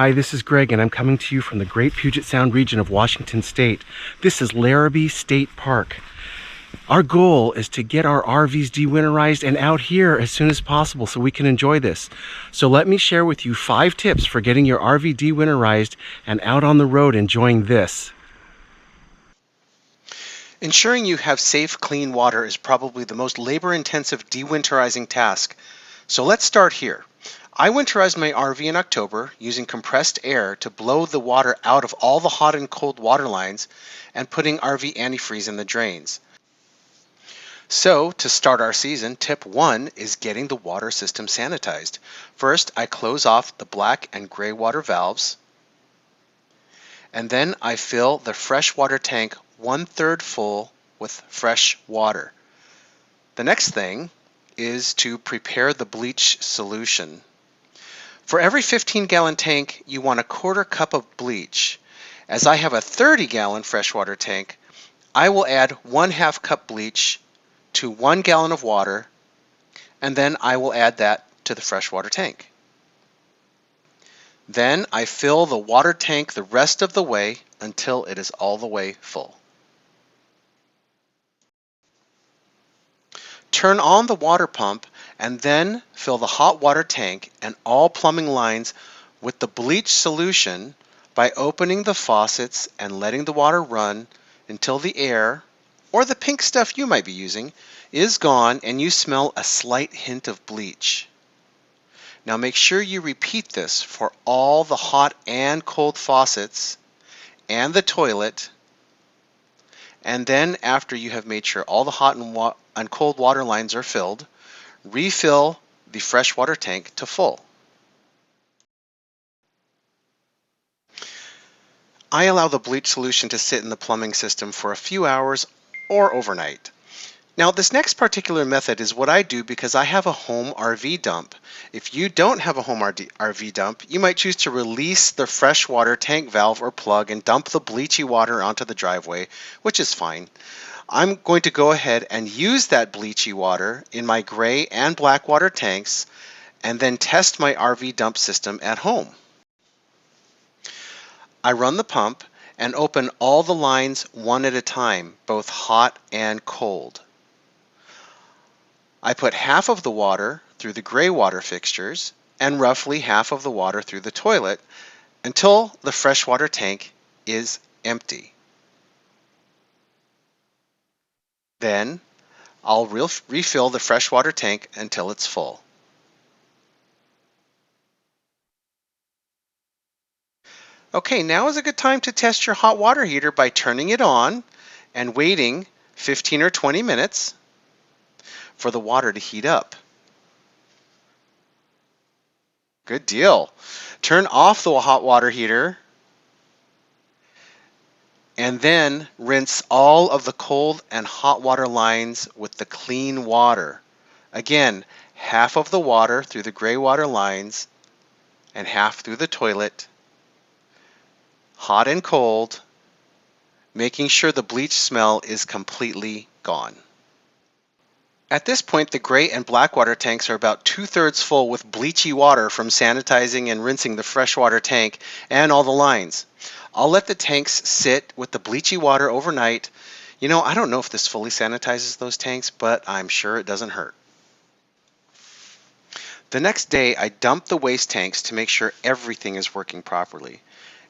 Hi, this is Greg, and I'm coming to you from the Great Puget Sound region of Washington State. This is Larrabee State Park. Our goal is to get our RVs dewinterized and out here as soon as possible so we can enjoy this. So let me share with you 5 tips for getting your RV dewinterized and out on the road enjoying this. Ensuring you have safe, clean water is probably the most labor-intensive dewinterizing task. So let's start here. I winterized my RV in October using compressed air to blow the water out of all the hot and cold water lines and putting RV antifreeze in the drains. So, to start our season, tip 1 is getting the water system sanitized. First, I close off the black and gray water valves, and then I fill the freshwater tank 1/3 full with fresh water. The next thing is to prepare the bleach solution. For every 15-gallon tank, you want 1/4 cup of bleach. As I have a 30-gallon freshwater tank, I will add 1/2 cup bleach to 1 gallon of water, and then I will add that to the freshwater tank. Then I fill the water tank the rest of the way until it is all the way full. Turn on the water pump and then fill the hot water tank and all plumbing lines with the bleach solution by opening the faucets and letting the water run until the air, or the pink stuff you might be using, is gone and you smell a slight hint of bleach. Now make sure you repeat this for all the hot and cold faucets and the toilet, and then after you have made sure all the hot and cold water lines are filled, refill the freshwater tank to full. I allow the bleach solution to sit in the plumbing system for a few hours or overnight. Now, this next particular method is what I do because I have a home RV dump. If you don't have a home RV dump, you might choose to release the freshwater tank valve or plug and dump the bleachy water onto the driveway, which is fine. I'm going to go ahead and use that bleachy water in my gray and black water tanks and then test my RV dump system at home. I run the pump and open all the lines one at a time, both hot and cold. I put half of the water through the gray water fixtures and roughly half of the water through the toilet until the freshwater tank is empty. Then I'll refill the freshwater tank until it's full. Okay, now is a good time to test your hot water heater by turning it on and waiting 15 or 20 minutes for the water to heat up. Good deal. Turn off the hot water heater and then rinse all of the cold and hot water lines with the clean water. Again, half of the water through the gray water lines and half through the toilet, hot and cold, making sure the bleach smell is completely gone. At this point, the gray and black water tanks are about 2/3 full with bleachy water from sanitizing and rinsing the freshwater tank and all the lines. I'll let the tanks sit with the bleachy water overnight. I don't know if this fully sanitizes those tanks, but I'm sure it doesn't hurt. The next day, I dump the waste tanks to make sure everything is working properly.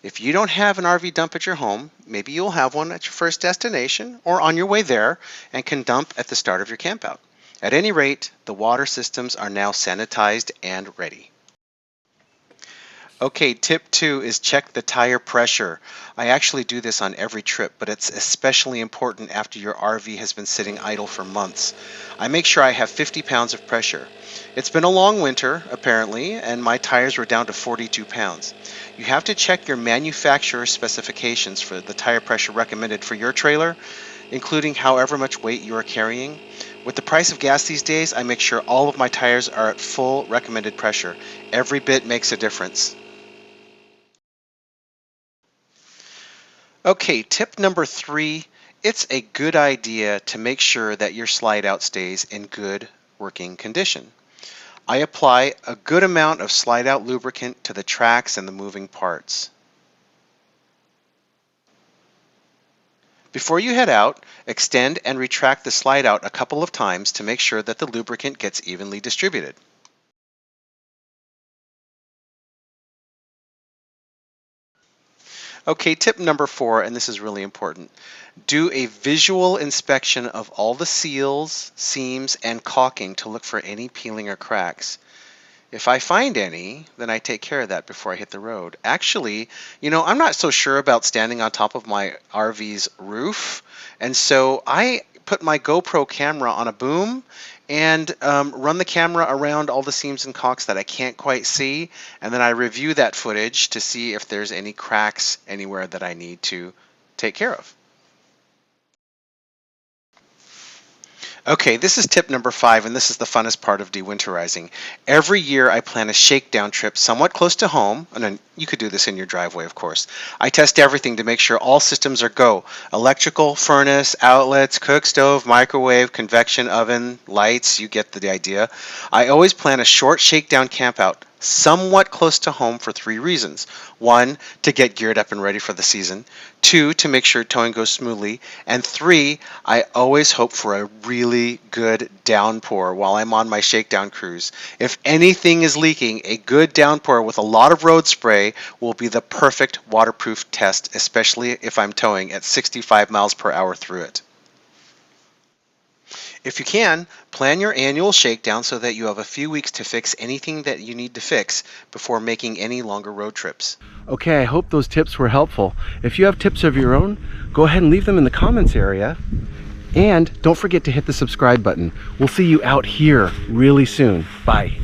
If you don't have an RV dump at your home, maybe you'll have one at your first destination or on your way there and can dump at the start of your campout. At any rate, the water systems are now sanitized and ready. Okay, tip 2 is check the tire pressure. I actually do this on every trip, but it's especially important after your RV has been sitting idle for months. I make sure I have 50 pounds of pressure. It's been a long winter, apparently, and my tires were down to 42 pounds. You have to check your manufacturer specifications for the tire pressure recommended for your trailer, including however much weight you are carrying. With the price of gas these days, I make sure all of my tires are at full recommended pressure. Every bit makes a difference. Okay, tip number 3, it's a good idea to make sure that your slide out stays in good working condition. I apply a good amount of slide out lubricant to the tracks and the moving parts. Before you head out, extend and retract the slide out a couple of times to make sure that the lubricant gets evenly distributed. Okay, tip number 4, and this is really important. Do a visual inspection of all the seals, seams, and caulking to look for any peeling or cracks. If I find any, then I take care of that before I hit the road. Actually, I'm not so sure about standing on top of my RV's roof, and so I put my GoPro camera on a boom and run the camera around all the seams and caulks that I can't quite see, and then I review that footage to see if there's any cracks anywhere that I need to take care of. Okay, this is tip number 5, and this is the funnest part of dewinterizing. Every year I plan a shakedown trip somewhat close to home, and then you could do this in your driveway, of course. I test everything to make sure all systems are go. Electrical, furnace, outlets, cook stove, microwave, convection oven, lights, you get the idea. I always plan a short shakedown campout somewhat close to home for 3 reasons. 1, to get geared up and ready for the season. 2, to make sure towing goes smoothly. And 3, I always hope for a really good downpour while I'm on my shakedown cruise. If anything is leaking, a good downpour with a lot of road spray will be the perfect waterproof test, especially if I'm towing at 65 miles per hour through it. If you can, plan your annual shakedown so that you have a few weeks to fix anything that you need to fix before making any longer road trips. Okay, I hope those tips were helpful. If you have tips of your own, go ahead and leave them in the comments area. And don't forget to hit the subscribe button. We'll see you out here really soon. Bye.